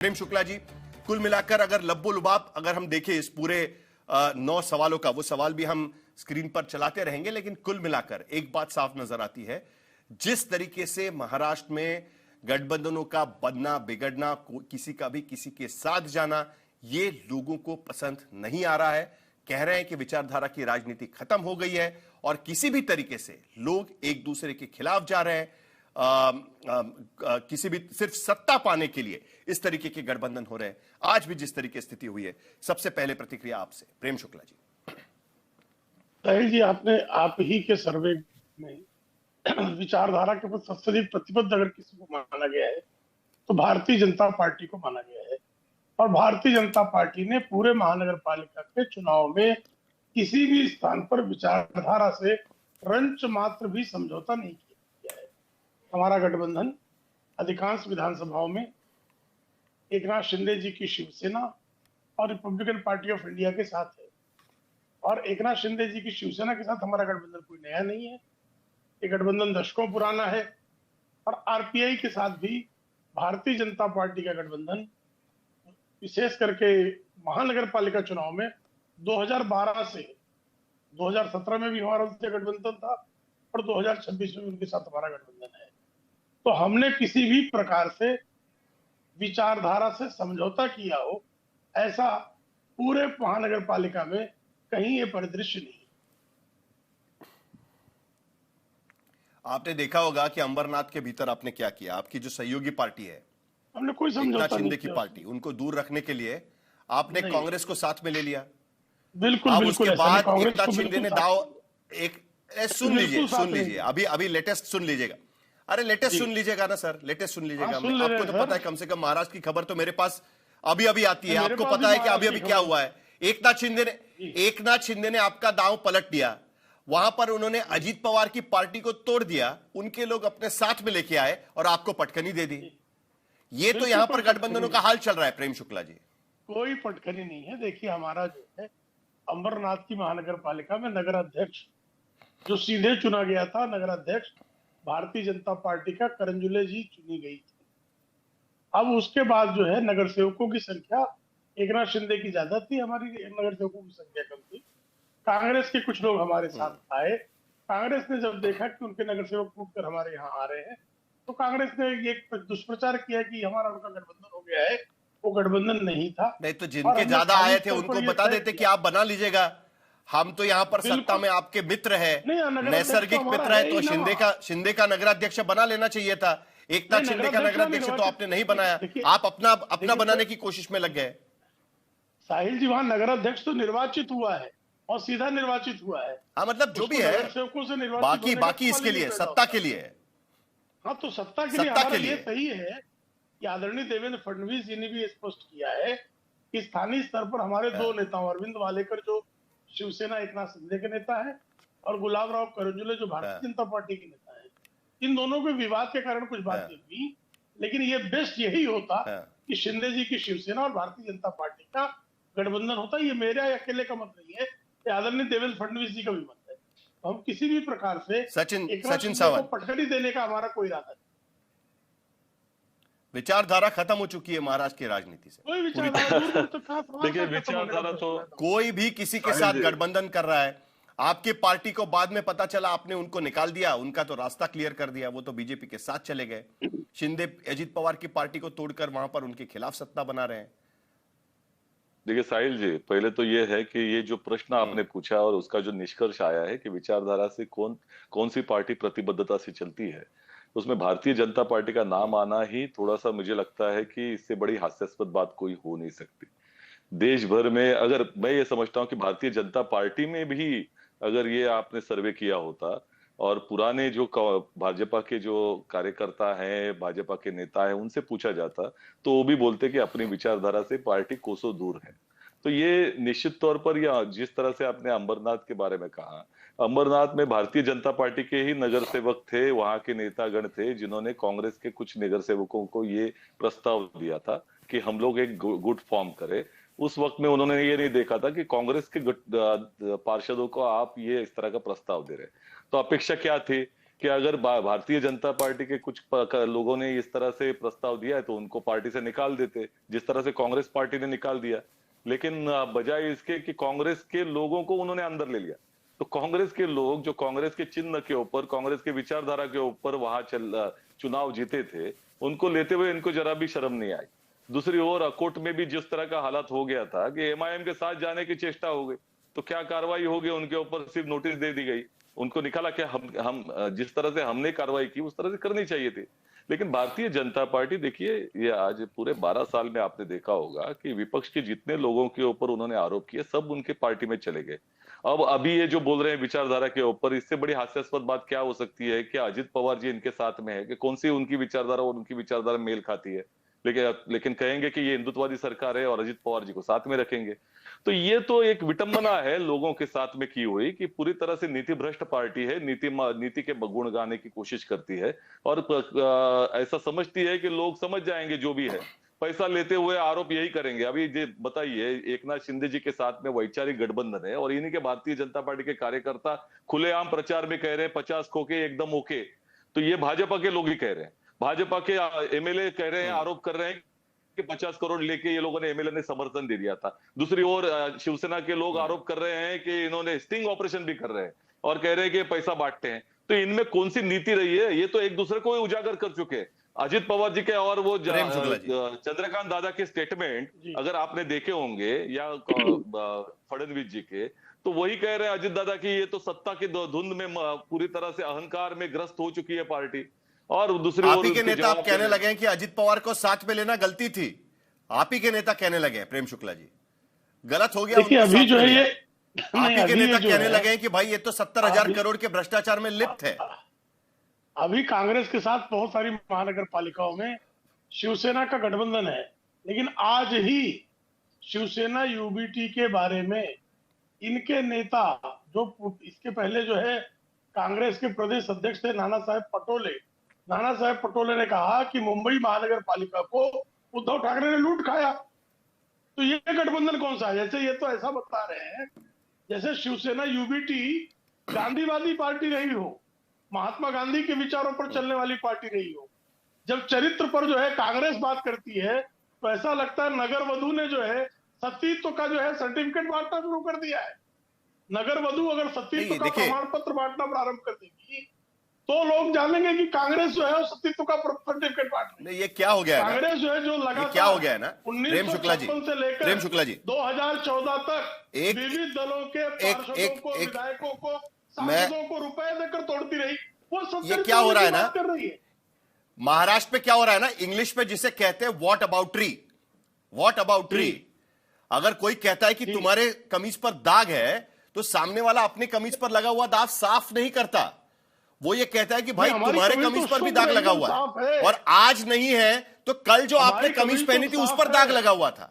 प्रेम शुक्ला जी, कुल मिलाकर अगर लब्बो लुबाब अगर हम देखें इस पूरे 9 सवालों का, वो सवाल भी हम स्क्रीन पर चलाते रहेंगे, लेकिन कुल मिलाकर एक बात साफ नजर आती है, जिस तरीके से महाराष्ट्र में गठबंधनों का बनना बिगड़ना, किसी का भी किसी के साथ जाना, ये लोगों को पसंद नहीं आ रहा है। कह रहे हैं कि विचारधारा की राजनीति खत्म हो गई है और किसी भी तरीके से लोग एक दूसरे के खिलाफ जा रहे हैं। किसी भी सिर्फ सत्ता पाने के लिए इस तरीके के गठबंधन हो रहे हैं। आज भी जिस तरीके स्थिति हुई है, सबसे पहले प्रतिक्रिया आपसे, प्रेम शुक्ला जी। साहिल जी, आप ही के सर्वे में विचारधारा के ऊपर सबसे अधिक प्रतिबद्ध अगर किसी को माना गया है तो भारतीय जनता पार्टी को माना गया है। और भारतीय जनता पार्टी ने पूरे महानगर पालिका के चुनाव में किसी भी स्थान पर विचारधारा से रंच मात्र भी समझौता नहीं किया है। हमारा गठबंधन अधिकांश विधानसभाओं में एकनाथ शिंदे जी की शिवसेना और रिपब्लिकन पार्टी ऑफ इंडिया के साथ है। और एकनाथ शिंदे जी की शिवसेना के साथ हमारा गठबंधन कोई नया नहीं है, ये गठबंधन दशकों पुराना है। और आरपीआई के साथ भी भारतीय जनता पार्टी का गठबंधन विशेष करके महानगर पालिका चुनाव में 2012 से 2017 में भी हमारा उनसे गठबंधन था और 2026 में उनके साथ हमारा गठबंधन है। तो हमने किसी भी प्रकार से विचारधारा से समझौता किया हो, ऐसा पूरे महानगर पालिका में कहीं ये परिदृश्य नहीं। आपने देखा होगा कि अंबरनाथ के भीतर आपने क्या किया। आपकी जो सहयोगी पार्टी है, हमने कोई समझौता शिंदे की पार्टी, उनको दूर रखने के लिए आपने कांग्रेस को साथ में ले लिया। बिल्कुल अब बिल्कुल उसके बाद एकनाथ शिंदे ने सुन लीजिए अभी लेटेस्ट सुन लीजिएगा। अरे लेटेस्ट सुन लीजिएगा ना सर, लेटेस्ट सुन लीजिएगा। आपको तो पता है, कम से कम महाराष्ट्र की खबर तो मेरे पास अभी अभी आती है। आपको पता है कि अभी अभी क्या हुआ है। एकनाथ शिंदे ने आपका दांव पलट दिया। वहां पर उन्होंने अजीत पवार की पार्टी को तोड़ दिया, उनके लोग अपने साथ में लेके आए और आपको पटकनी दे दी। ये तो यहां पर गठबंधनों का हाल चल रहा है। प्रेम शुक्ला जी, कोई पटकनी नहीं है। देखिए, हमारा जो है अंबरनाथ की महानगर पालिका में नगर अध्यक्ष जो सीधे चुना गया था, नगर अध्यक्ष भारतीय जनता पार्टी का करंजुले जी चुनी गई थी। अब उसके बाद जो है नगर सेवकों की संख्या एकनाथ शिंदे की ज्यादा थी, हमारी नगर सेवकों की संख्या कम थी। कांग्रेस के कुछ लोग हमारे साथ आए। कांग्रेस ने जब देखा कि उनके नगर सेवक टूट कर हमारे यहाँ आ रहे हैं, तो कांग्रेस ने ये दुष्प्रचार किया कि हमारा उनका गठबंधन हो गया है। वो गठबंधन नहीं था। नहीं तो जिनके ज्यादा आए थे उनको बता देते कि आप बना लीजिएगा, हम तो यहाँ पर सत्ता में आपके मित्र है, नैसर्गिक मित्र है, तो शिंदे का नगराध्यक्ष बना लेना चाहिए था। एकनाथ शिंदे का नगराध्यक्ष तो आपने नहीं बनाया, आप अपना बनाने की कोशिश में लग गए। साहिल जी, वहां नगराध्यक्ष तो निर्वाचित हुआ है और सीधा निर्वाचित हुआ है। हाँ, मतलब जो भी है, बाकी इसके लिए, सत्ता के लिए। हाँ, तो सत्ता के लिए हमारा ये सही है कि आदरणीय देवेंद्र फडणवीस जी ने भी स्पष्ट किया है कि स्थानीय स्तर पर हमारे दो नेताओं, अरविंद वालेकर जो शिवसेना एकनाथ शिंदे के नेता है और गुलाब राव करंजुले जो भारतीय जनता पार्टी के नेता है, इन दोनों के विवाद के कारण कुछ बातें हुई, लेकिन ये बेस्ट यही होता कि शिंदे जी की शिवसेना और भारतीय जनता पार्टी का गठबंधन होता। ये मेरा अकेले का मत नहीं है, ये आदरणीय देवेंद्र फडणवीस जी का भी मत है। तो हम किसी भी प्रकार से सचिन सावंत को पटकनी देने का हमारा कोई इरादा नहीं। विचारधारा खत्म हो चुकी है महाराष्ट्र की राजनीति से। कोई विचारधारा देखिए, विचारधारा तो कोई भी किसी के साथ गठबंधन कर रहा है। आपकी पार्टी को बाद में पता चला, आपने उनको निकाल दिया, उनका तो रास्ता क्लियर कर दिया, वो तो बीजेपी के साथ चले गए। शिंदे अजीत पवार की पार्टी को तोड़कर वहां पर उनके खिलाफ सत्ता बना रहे हैं। देखिए साहिल जी, पहले तो ये है कि ये जो प्रश्न आपने पूछा और उसका जो निष्कर्ष आया है कि विचारधारा से कौन सी पार्टी प्रतिबद्धता से चलती है, उसमें भारतीय जनता पार्टी का नाम आना ही थोड़ा सा मुझे लगता है कि इससे बड़ी हास्यास्पद बात कोई हो नहीं सकती। देश भर में अगर मैं ये समझता हूं कि भारतीय जनता पार्टी में भी अगर ये आपने सर्वे किया होता और पुराने जो भाजपा के जो कार्यकर्ता हैं, भाजपा के नेता हैं, उनसे पूछा जाता तो वो भी बोलते कि अपनी विचारधारा से पार्टी कोसों दूर है। तो ये निश्चित तौर पर, या जिस तरह से आपने अंबरनाथ के बारे में कहा, अंबरनाथ में भारतीय जनता पार्टी के ही नगर सेवक थे, वहां के नेतागण थे जिन्होंने कांग्रेस के कुछ नगर सेवकों को ये प्रस्ताव दिया था कि हम लोग एक गुट फॉर्म करें। उस वक्त में उन्होंने ये नहीं देखा था कि कांग्रेस के पार्षदों को आप ये इस तरह का प्रस्ताव दे रहे। तो अपेक्षा क्या थी कि अगर भारतीय जनता पार्टी के कुछ लोगों ने इस तरह से प्रस्ताव दिया है तो उनको पार्टी से निकाल देते, जिस तरह से कांग्रेस पार्टी ने निकाल दिया। लेकिन बजाय इसके कि कांग्रेस के लोगों को उन्होंने अंदर ले लिया, तो कांग्रेस के लोग जो कांग्रेस के चिन्ह के ऊपर, कांग्रेस के विचारधारा के ऊपर वहां चुनाव जीते थे, उनको लेते हुए इनको जरा भी शर्म नहीं आई। दूसरी ओर अकोट में भी जिस तरह का हालात हो गया था कि एमआईएम के साथ जाने की चेष्टा हो गई, तो क्या कार्रवाई होगी, उनके ऊपर सिर्फ नोटिस दे दी गई, उनको निकाला। क्या हम जिस तरह से हमने कार्रवाई की उस तरह से करनी चाहिए थी। लेकिन भारतीय जनता पार्टी, देखिए ये आज पूरे 12 साल में आपने देखा होगा कि विपक्ष के जितने लोगों के ऊपर उन्होंने आरोप किए सब उनके पार्टी में चले गए। अब अभी ये जो बोल रहे हैं विचारधारा के ऊपर, इससे बड़ी हास्यास्पद बात क्या हो सकती है कि अजित पवार जी इनके साथ में है, कि कौन सी उनकी विचारधारा और उनकी विचारधारा मेल खाती है। लेकिन कहेंगे कि ये हिंदुत्ववादी सरकार है और अजित पवार जी को साथ में रखेंगे। तो ये तो एक विटंबना है लोगों के साथ में की हुई कि पूरी तरह से नीति भ्रष्ट पार्टी है, नीति के गुण गाने की कोशिश करती है और ऐसा समझती है कि लोग समझ जाएंगे जो भी है, पैसा लेते हुए आरोप यही करेंगे। अभी बताइए, एकनाथ शिंदे जी के साथ में वैचारिक गठबंधन है और इन्हीं के भारतीय जनता पार्टी के कार्यकर्ता खुलेआम प्रचार में कह रहे हैं 50 खोके एकदम ओके। तो ये भाजपा के लोग ही कह रहे हैं, भाजपा के एमएलए कह रहे हैं, आरोप कर रहे हैं कि 50 करोड़ लेके ये लोगों ने, एमएलए ने समर्थन दे दिया था। दूसरी ओर शिवसेना के लोग आरोप कर रहे हैं कि इन्होंने स्टिंग ऑपरेशन भी कर रहे हैं और कह रहे हैं कि पैसा बांटते हैं। तो इनमें कौन सी नीति रही है, ये तो एक दूसरे को उजागर कर चुके हैं। अजित पवार जी के और वो चंद्रकांत दादा के स्टेटमेंट अगर आपने देखे होंगे या फडणवीस जी के, तो वही कह रहे हैं अजित दादा की ये तो सत्ता की धुंध में पूरी तरह से अहंकार में ग्रस्त हो चुकी है पार्टी। और दूसरी ओर आप ही के नेता आप कहने लगे हैं कि अजित पवार को साथ में लेना गलती थी। आप ही के नेता कहने लगे हैं, प्रेम शुक्ला जी, गलत हो गया। देखिए अभी जो है ये आप ही के नेता कहने लगे हैं कि भाई ये तो 70,000 करोड़ के भ्रष्टाचार में लिप्त है। अभी कांग्रेस के साथ बहुत सारी महानगर पालिकाओं में शिवसेना का गठबंधन है, लेकिन आज ही शिवसेना यूबीटी के बारे में इनके नेता, जो इसके पहले जो है कांग्रेस के प्रदेश अध्यक्ष थे नाना साहेब पटोले ने कहा कि मुंबई महानगर पालिका को उद्धव ठाकरे ने लूट खाया। तो ये गठबंधन कौन सा है? जैसे ये तो ऐसा बता रहे हैं जैसे शिवसेना यूबीटी गांधीवादी पार्टी रही हो, महात्मा गांधी के विचारों पर चलने वाली पार्टी रही हो। जब चरित्र पर जो है कांग्रेस बात करती है तो ऐसा लगता है नगर वधु ने जो है सतीत्व का जो है सर्टिफिकेट बांटना शुरू कर दिया है। नगर वधु अगर सतीत्व का प्रमाण पत्र बांटना प्रारंभ कर देगी तो लोग जानेंगे कि कांग्रेस जो है सतीत्व का सर्टिफिकेट बांट रही है। ये क्या हो गया है? कांग्रेस जो है जो लगातार क्या हो गया है ना, 1956 से लेकर 2014 तक विविध दलों के पार्षदों को, विधायकों को, सांसदों को रुपए देकर तोड़ती रही। वो ये क्या हो रहा है ना, महाराष्ट्र में क्या हो रहा है ना, इंग्लिश में जिसे कहते हैं व्हाट अबाउट ट्री। अगर कोई कहता है कि तुम्हारे कमीज पर दाग है तो सामने वाला अपने कमीज पर लगा हुआ दाग साफ नहीं करता, वो ये कहता है कि भाई तुम्हारे कमीज पर भी दाग लगा हुआ है और आज नहीं है तो कल जो आपने कमीज पहनी थी उस पर दाग लगा हुआ था।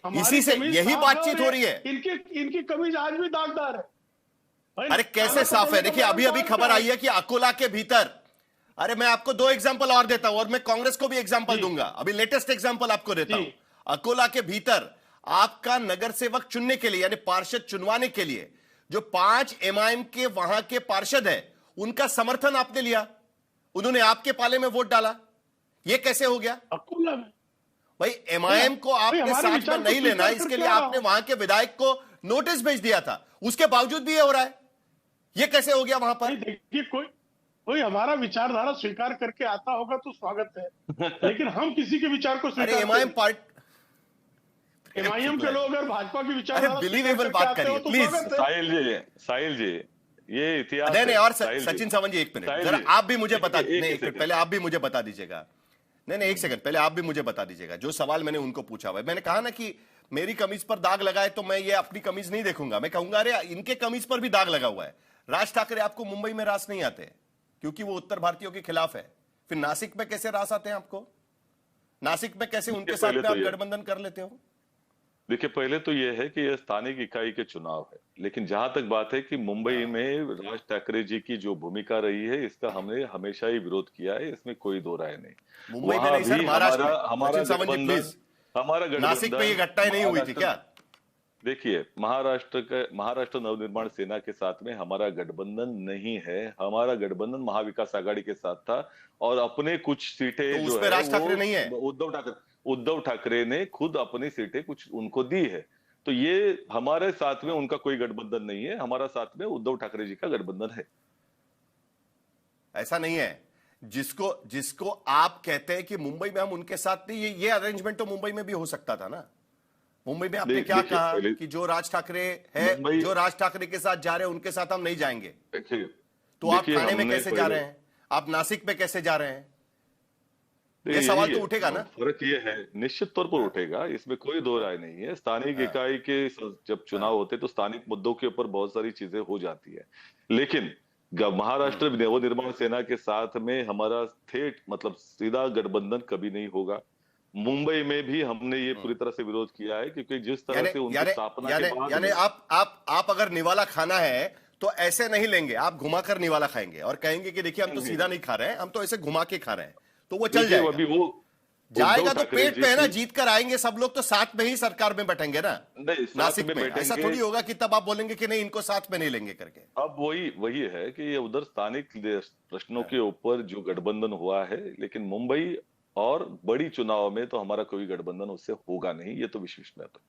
इसी से यही बातचीत हो रही है। इनकी कमीज आज भी दागदार है। अरे कैसे साफ है? देखिए अभी अभी खबर आई है कि अकोला के भीतर, अरे मैं आपको 2 एग्जांपल और देता हूं और मैं कांग्रेस को भी एग्जांपल दूंगा। अभी लेटेस्ट एग्जांपल आपको देता हूं। अकोला के भीतर आपका नगर सेवक चुनने के लिए यानी पार्षद चुनवाने के लिए जो 5 एमआईएम के वहां के पार्षद है उनका समर्थन आपने लिया, उन्होंने आपके पाले में वोट डाला। यह कैसे हो गया? अकोला में भाई एमआईएम को आपने साथ में नहीं लेना, इसके लिए आपने वहां के विधायक को नोटिस भेज दिया था, उसके बावजूद भी ये हो रहा है। यह कैसे हो गया वहां पर? देखिए कोई हमारा विचारधारा स्वीकार करके आता होगा तो स्वागत है, लेकिन हम किसी के विचार को स्वीकार एमआईएम के लोग अगर भाजपा की विचारधारा बिलीवेबल बात करिए प्लीज। साहिल जी ये इतिहास नहीं और सचिन सावंत जी 1 मिनट जरा आप भी मुझे बता, नहीं पहले आप भी मुझे बता दीजिएगा। नहीं 1 सेकंड पहले आप भी मुझे बता दीजिएगा जो सवाल मैंने उनको पूछा हुआ है। मैंने कहा ना कि मेरी कमीज पर दाग लगा है तो मैं ये अपनी कमीज नहीं देखूंगा, मैं कहूंगा अरे इनके कमीज पर भी दाग लगा हुआ है। राज ठाकरे आपको मुंबई में रास नहीं आते क्योंकि वो उत्तर भारतीयों के खिलाफ है, फिर नासिक में कैसे रास आते हैं आपको? नासिक में कैसे उनके साथ में आप गठबंधन कर लेते हो? देखिए पहले तो यह है कि यह स्थानीय इकाई के चुनाव है, लेकिन जहां तक बात है कि मुंबई में राज ठाकरे जी की जो भूमिका रही है इसका हमने हमेशा ही विरोध किया है, इसमें कोई दो राय नहीं। मुंबई में नहीं सर, महाराष्ट्र में। हमारा गठबंधन नासिक में ये घटनाएं नहीं हुई थी क्या? देखिए, महाराष्ट्र नवनिर्माण सेना के साथ में हमारा गठबंधन नहीं है। हमारा गठबंधन महाविकास आघाड़ी के साथ था और अपने कुछ सीटें तो जो उसमें है राज ठाकरे नहीं है। वो उद्धव ठाकरे ने खुद अपनी सीटें कुछ उनको दी है। तो ये हमारे साथ में उनका कोई गठबंधन नहीं है, हमारा साथ में उद्धव ठाकरे जी का गठबंधन है। ऐसा नहीं है। जिसको जिसको आप कहते हैं कि मुंबई में हम उनके साथ नहीं, ये अरेंजमेंट तो मुंबई में भी हो सकता था ना। मुंबई में आपने क्या देखिए, कहा कि जो राज ठाकरे है, जो राज ठाकरे के साथ जा रहे हैं उनके साथ हम नहीं जाएंगे। देखिए, तो आप ठाणे में कैसे जा रहे हैं, आप नासिक में कैसे जा रहे हैं? ये सवाल तो उठेगा ना। फर्क ये है, निश्चित तौर पर उठेगा, इसमें कोई दो राय नहीं है। स्थानिक इकाई के जब चुनाव होते तो स्थानिक मुद्दों के ऊपर बहुत सारी चीजें हो जाती है, लेकिन महाराष्ट्र नवनिर्माण सेना के साथ में हमारा ठेठ मतलब सीधा गठबंधन कभी नहीं होगा। मुंबई में भी हमने ये पूरी तरह से विरोध किया है, क्योंकि जिस तरह से उनकी स्थापना के बाद यानी आप अगर निवाला खाना है तो ऐसे नहीं लेंगे, आप घुमाकर निवाला खाएंगे और कहेंगे कि देखिए हम तो सीधा नहीं खा रहे हैं, हम तो ऐसे घुमा के खा रहे हैं, तो वो चल जाएगा। अभी वो जाएगा तो पेट पे है ना, जीत कर आएंगे सब लोग तो साथ में ही सरकार में बैठेंगे ना। नहीं, नासिक में ऐसा थोड़ी होगा कि तब आप बोलेंगे कि नहीं इनको साथ में नहीं लेंगे करके। अब वही है कि ये उधर स्थानिक प्रश्नों के ऊपर जो गठबंधन हुआ है, लेकिन मुंबई और बड़ी चुनाव में तो हमारा कोई गठबंधन उससे होगा नहीं, ये तो विशेष में तो